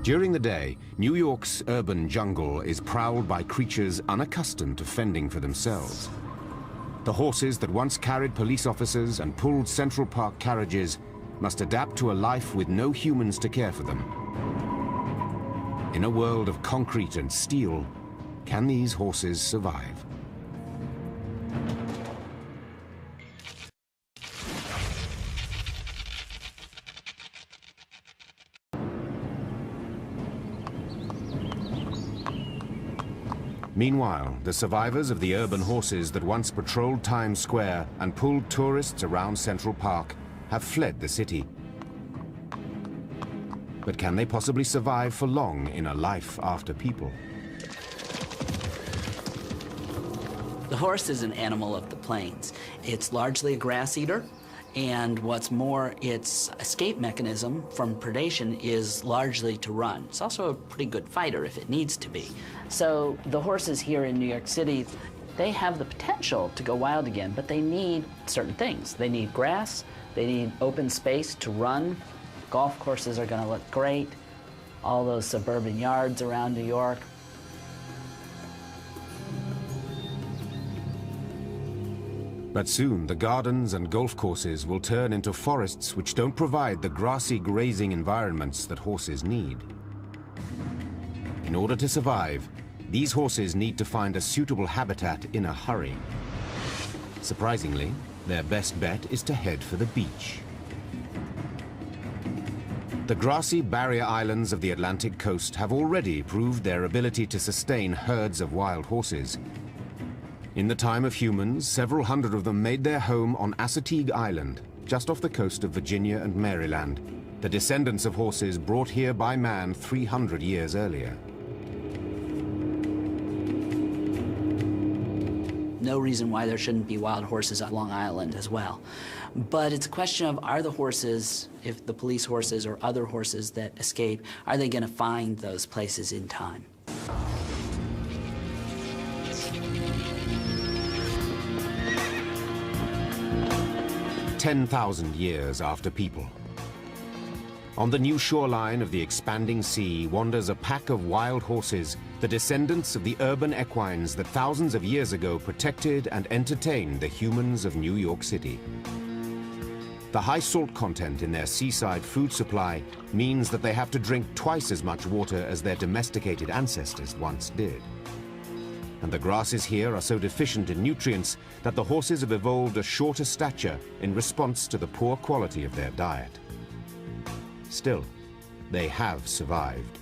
During the day, New York's urban jungle is prowled by creatures unaccustomed to fending for themselves. The horses that once carried police officers and pulled Central Park carriages must adapt to a life with no humans to care for them. In a world of concrete and steel, can these horses survive? Meanwhile, the survivors of the urban horses that once patrolled Times Square and pulled tourists around Central Park have fled the city. But can they possibly survive for long in a life after people? The horse is an animal of the plains. It's largely a grass eater, and what's more, its escape mechanism from predation is largely to run. It's also a pretty good fighter if it needs to be. So the horses here in New York City, they have the potential to go wild again, but they need certain things. They need grass, they need open space to run. Golf courses are going to look great, all those suburban yards around New York. But soon, the gardens and golf courses will turn into forests which don't provide the grassy grazing environments that horses need. In order to survive, these horses need to find a suitable habitat in a hurry. Surprisingly, their best bet is to head for the beach. The grassy barrier islands of the Atlantic coast have already proved their ability to sustain herds of wild horses. In the time of humans, several hundred of them made their home on Assateague Island, just off the coast of Virginia and Maryland, the descendants of horses brought here by man 300 years earlier. No reason why there shouldn't be wild horses on Long Island as well. But it's a question of, are the horses, if the police horses or other horses that escape, are they going to find those places in time? 10,000 years after people. On the new shoreline of the expanding sea wanders a pack of wild horses, the descendants of the urban equines that thousands of years ago protected and entertained the humans of New York City. The high salt content in their seaside food supply means that they have to drink twice as much water as their domesticated ancestors once did. And the grasses here are so deficient in nutrients that the horses have evolved a shorter stature in response to the poor quality of their diet. Still, they have survived.